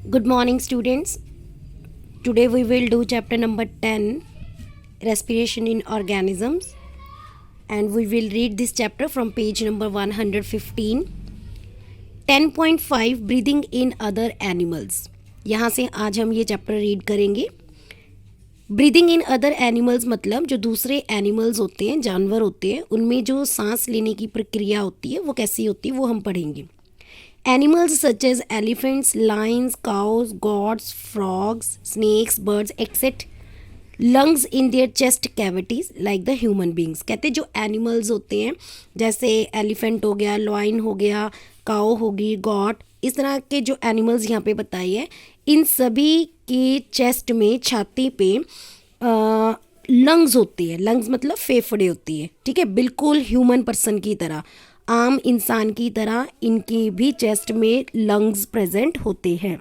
Good morning, students. Today we will do chapter number 10, Respiration in Organisms, and we will read this chapter from page number 115. 10.5 Breathing in Other Animals. यहाँ से आज हम ये chapter read करेंगे. Breathing in other animals मतलब जो दूसरे animals होते हैं, जानवर होते हैं, उनमें जो सांस लेने की प्रक्रिया होती है वो कैसी होती है वो हम पढ़ेंगे. Animals such as elephants, lions, cows, goats, frogs, snakes, birds, etc. lungs in their chest cavities like the human beings. कहते जो एनिमल्स होते हैं जैसे एलिफेंट हो गया, लॉइन हो गया, काओ होगी, गॉट, इस तरह के जो एनिमल्स यहाँ पे बताए हैं, इन सभी के चेस्ट में, छाती पे लंग्स होती है. लंग्स मतलब फेफड़े होती है. ठीक है, बिल्कुल ह्यूमन पर्सन की तरह, आम इंसान की तरह इनकी भी चेस्ट में लंग्स प्रेजेंट होते हैं.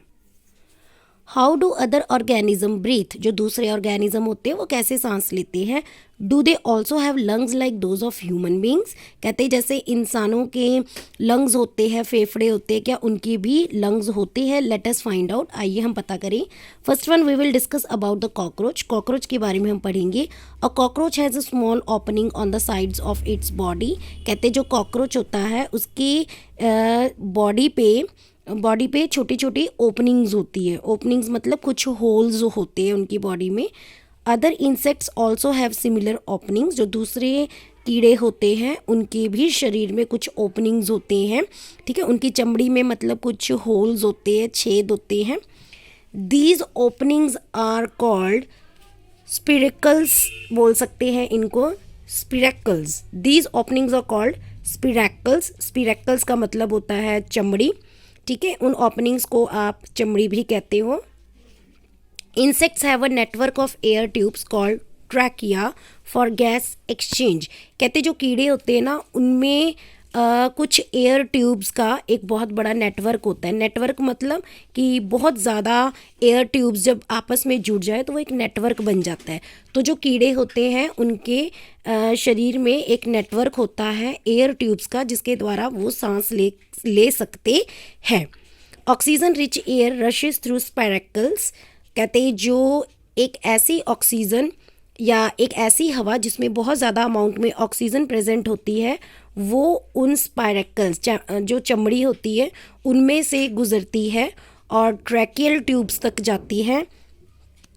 How do other organism breathe. जो दूसरे ऑर्गेनिज्म होते हैं वो कैसे सांस लेते हैं. Do they also have lungs like those of human beings. कहते हैं जैसे इंसानों के लंग्स होते हैं, फेफड़े होते हैं, क्या उनके भी लंग्स होते हैं. Let us find out. आइए हम पता करें. First one we will discuss about the cockroach. Cockroach के बारे में हम पढ़ेंगे. A cockroach has a small opening on the sides of its body. कहते जो कॉकरोच होता है उसकी बॉडी पे छोटी छोटी ओपनिंग्स होती है. ओपनिंग्स मतलब कुछ होल्स होते हैं उनकी बॉडी में. Other insects also have similar openings. जो दूसरे कीड़े होते हैं उनके भी शरीर में कुछ ओपनिंग्स होते हैं. ठीक है, उनकी चमड़ी में मतलब कुछ होल्स होते हैं, छेद होते हैं. These openings are called spiracles. बोल सकते हैं इनको spiracles. These openings are called spiracles. Spiracles का मतलब होता है चमड़ी. ठीक है, उन ओपनिंग्स को आप चमड़ी भी कहते हो. Insects have a network of air tubes called trachea for gas exchange. कहते जो कीड़े होते हैं ना उनमें कुछ एयर ट्यूब्स का एक बहुत बड़ा नेटवर्क होता है. नेटवर्क मतलब कि बहुत ज़्यादा एयर ट्यूब्स जब आपस में जुड़ जाए तो वो एक नेटवर्क बन जाता है. तो जो कीड़े होते हैं उनके शरीर में एक नेटवर्क होता है एयर ट्यूब्स का जिसके द्वारा वो सांस ले सकते हैं. Oxygen rich air rushes through spiracles. कहते हैं जो एक ऐसी ऑक्सीजन या एक ऐसी हवा जिसमें बहुत ज़्यादा अमाउंट में ऑक्सीजन प्रेजेंट होती है वो उन स्पायरेकल्स जो चमड़ी होती है उनमें से गुजरती है और ट्रैकियल ट्यूब्स तक जाती है.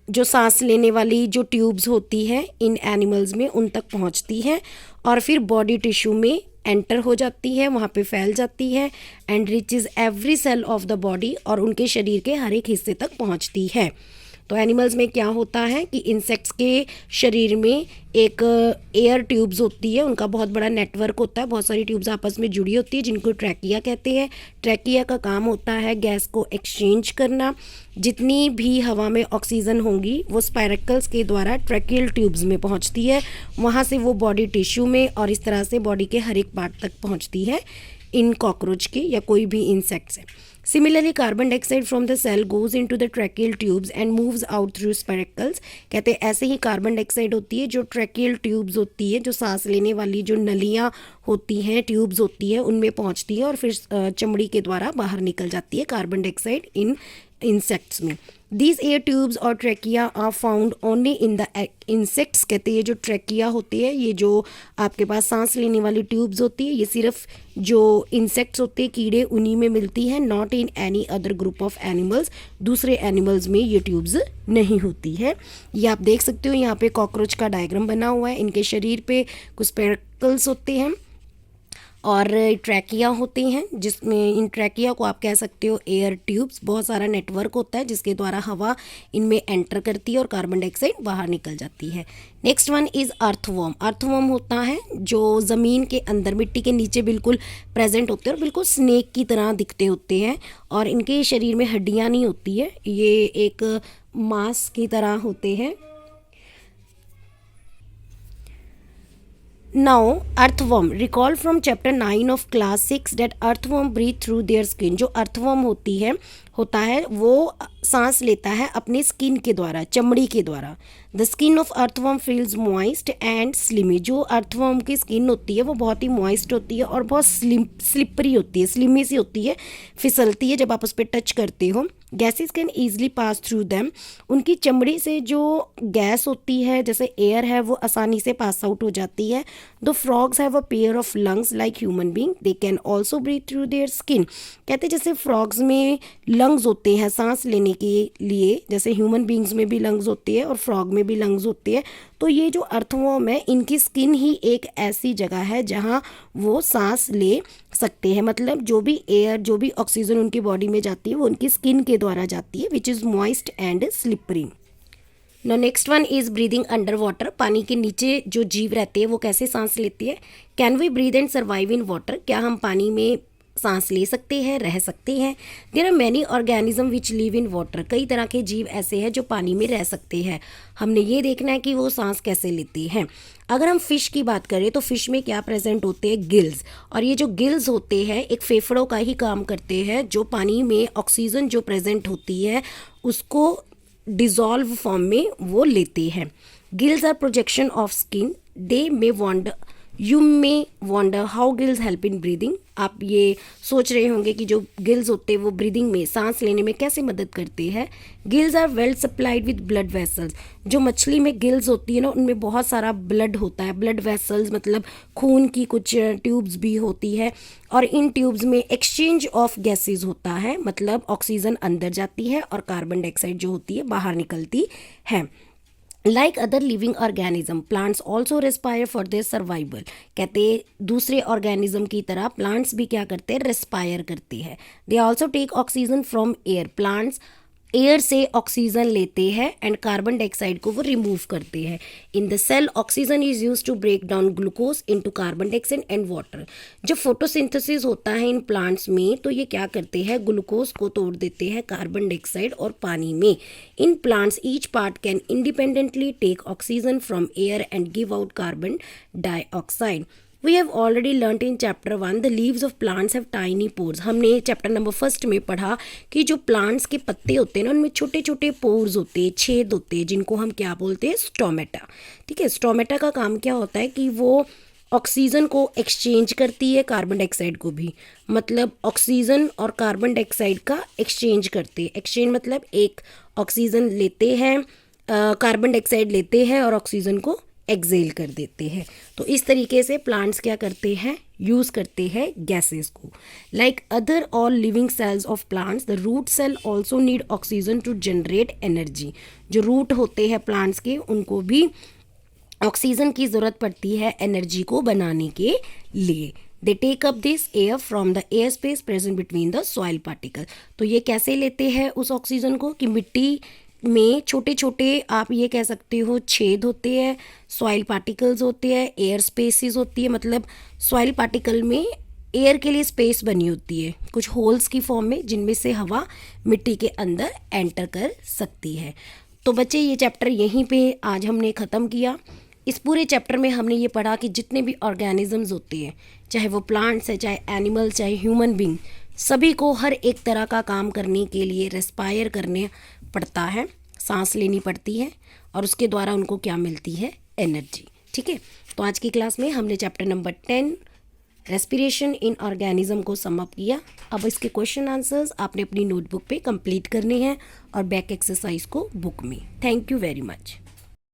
जो सांस लेने वाली जो ट्यूब्स होती है इन एनिमल्स में उन तक पहुंचती है और फिर बॉडी टिश्यू में एंटर हो जाती है, वहाँ पे फैल जाती है and reaches every cell of the body. और उनके शरीर के हर एक हिस्से तक पहुँचती है. तो एनिमल्स में क्या होता है कि इंसेक्ट्स के शरीर में एक एयर ट्यूब्स होती है, उनका बहुत बड़ा नेटवर्क होता है, बहुत सारी ट्यूब्स आपस में जुड़ी होती है जिनको ट्रैकिया कहते हैं. ट्रैकिया का काम होता है गैस को एक्सचेंज करना. जितनी भी हवा में ऑक्सीजन होगी वो स्पायरेकल्स के द्वारा ट्रैकियल ट्यूब्स में पहुंचती है, वहाँ से वो बॉडी टिश्यू में और इस तरह से बॉडी के हर एक पार्ट तक पहुँचती है इन कॉकरोच के या कोई भी इंसेक्ट्स है. Similarly, carbon dioxide from the cell goes into the tracheal tubes and moves out through spiracles. कहते हैं ऐसे ही कार्बन डाइऑक्साइड होती है जो ट्रैकियल ट्यूब्स होती है, जो सांस लेने वाली जो नलियाँ होती हैं, ट्यूब्स होती है, उनमें पहुंचती है और फिर चमड़ी के द्वारा बाहर निकल जाती है कार्बन डाइऑक्साइड इन इंसेक्ट्स में. These air tubes और trachea are found only in the insects. कहते हैं ये जो ट्रैकिया होती है, ये जो आपके पास सांस लेने वाली ट्यूब्स होती है, ये सिर्फ जो इंसेक्ट्स होते हैं, कीड़े, उन्हीं में मिलती है. Not in any other group of animals. दूसरे एनिमल्स में ये ट्यूब्स नहीं होती है. ये आप देख सकते हो यहाँ पे कॉकरोच का डायग्राम बना हुआ है. इनके शरीर पे कुछ स्पायरेकल्स होते हैं और ट्रैकिया होती हैं जिसमें इन ट्रैकिया को आप कह सकते हो एयर ट्यूब्स. बहुत सारा नेटवर्क होता है जिसके द्वारा हवा इनमें एंटर करती है और कार्बन डाइऑक्साइड बाहर निकल जाती है. Next one is earthworm. Earthworm होता है जो ज़मीन के अंदर मिट्टी के नीचे बिल्कुल प्रेजेंट होते हैं और बिल्कुल स्नेक की तरह दिखते होते हैं और इनके शरीर में हड्डियाँ नहीं होती है, ये एक मांस की तरह होते हैं. Now, earthworm. Recall from chapter 9 of class 6 that earthworm breathe through their skin. जो earthworm होता है वो सांस लेता है अपने स्किन के द्वारा, चमड़ी के द्वारा। The skin of earthworm feels moist and slimy. जो अर्थवर्म की स्किन होती है वो बहुत ही मॉइस्ट होती है और बहुत स्लिपरी होती है, स्लिमी सी होती है, फिसलती है जब आप उस पर टच करते हो। Gases can easily pass through them. उनकी चमड़ी से जो गैस होती है जैसे एयर है वो आसानी से पास आउट हो जाती है। दो frogs have a pair of lungs like human being, they can also breathe through their skin. कहते हैं जैसे फ्रॉग्स में लंग्स होते हैं सांस लेने के लिए, जैसे ह्यूमन बींग्स में भी लंग्स होती है और फ्रॉग में भी लंग्स होती है। तो ये जो अर्थवर्म है इनकी स्किन ही एक ऐसी जगह है जहाँ वो सांस ले सकते हैं। मतलब जो भी एयर, जो भी ऑक्सीजन उनकी बॉडी में जाती है वो उनकी स्किन के द्वारा जाती है, which is moist and slippery. No next one is breathing under water. पानी के नीचे जो जीव रहते हैं वो कैसे सांस लेती है। Can we breathe and survive in water. क्या हम पानी में सांस ले सकते हैं, रह सकते हैं। There are many organism which live in water. कई तरह के जीव ऐसे हैं जो पानी में रह सकते हैं। हमने ये देखना है कि वो सांस कैसे लेते हैं। अगर हम फिश की बात करें तो फिश में क्या प्रेजेंट होते हैं, गिल्स। और ये जो गिल्स होते हैं एक फेफड़ों का ही काम करते हैं, जो पानी में ऑक्सीजन जो प्रेजेंट होती है उसको डिजॉल्व फॉर्म में वो लेते हैं। Gills are projection of skin. They may wonder, you may wonder how gills help in breathing. आप ये सोच रहे होंगे कि जो गिल्स होते हैं वो ब्रीदिंग में, सांस लेने में कैसे मदद करते हैं। Gills are well supplied with blood vessels. जो मछली में गिल्स होती है ना उनमें बहुत सारा ब्लड होता है। ब्लड वेसल्स मतलब खून की कुछ ट्यूब्स भी होती है और इन ट्यूब्स में एक्सचेंज ऑफ गैसेज होता है, मतलब ऑक्सीजन अंदर जाती है और कार्बन डाइऑक्साइड जो होती है बाहर निकलती है। Like other living organism plants also respire for their survival. कहते दूसरे ऑर्गेनिज्म की तरह प्लांट्स भी क्या करते हैं, रेस्पायर करते हैं। They also take oxygen from air. Plants air से ऑक्सीजन लेते हैं एंड कार्बन डाइऑक्साइड को वो रिमूव करते हैं। In the cell oxygen is use to break down glucose into carbon dioxide and water. जब फोटोसिंथेसिस होता है इन प्लांट्स में तो ये क्या करते हैं, ग्लूकोज को तोड़ देते हैं कार्बन डाइऑक्साइड और पानी में। In plants each part can independently take oxygen from air and give out carbon dioxide. We have already learnt in chapter 1 the leaves of plants have tiny pores। हमने chapter number 1 में पढ़ा कि जो plants के पत्ते होते हैं ना उनमें छोटे छोटे पोर्स होते हैं, छेद होते हैं, जिनको हम क्या बोलते हैं, स्टोमेटा। ठीक है, स्टोमेटा का काम क्या होता है कि वो ऑक्सीजन को एक्सचेंज करती है, कार्बन डाइऑक्साइड को भी। मतलब ऑक्सीजन और कार्बन डाइऑक्साइड का एक्सचेंज करते हैं। एक्सचेंज मतलब एक ऑक्सीजन लेते हैं, कार्बन डाइऑक्साइड लेते हैं और ऑक्सीजन को एक्सेल कर देते हैं। तो इस तरीके से प्लांट्स क्या करते हैं, यूज़ करते हैं गैसेस को। Like other all living cells of plants the root cell also need oxygen to generate energy. जो रूट होते हैं प्लांट्स के उनको भी ऑक्सीजन की ज़रूरत पड़ती है एनर्जी को बनाने के लिए। They take up this air from the air space present between the soil particle. तो ये कैसे लेते हैं उस ऑक्सीजन को कि मिट्टी में छोटे छोटे आप ये कह सकते हो छेद होते हैं, सॉइल पार्टिकल्स होते हैं, एयर स्पेसिस होती है। मतलब सॉइल पार्टिकल में एयर के लिए स्पेस बनी होती है कुछ होल्स की फॉर्म में, जिनमें से हवा मिट्टी के अंदर एंटर कर सकती है। तो बच्चे ये चैप्टर यहीं पे आज हमने ख़त्म किया। इस पूरे चैप्टर में हमने ये पढ़ा कि जितने भी ऑर्गेनिजम्स होते हैं, चाहे वो प्लांट्स है, चाहे एनिमल, चाहे ह्यूमन बींग, सभी को हर एक तरह का काम करने के लिए रेस्पायर करने पड़ता है, सांस लेनी पड़ती है और उसके द्वारा उनको क्या मिलती है, एनर्जी। ठीक है, तो आज की क्लास में हमने chapter number 10 respiration in organism को सम अप किया। अब इसके क्वेश्चन आंसर्स आपने अपनी नोटबुक पे कंप्लीट करने हैं और बैक एक्सरसाइज को बुक में। Thank you very much.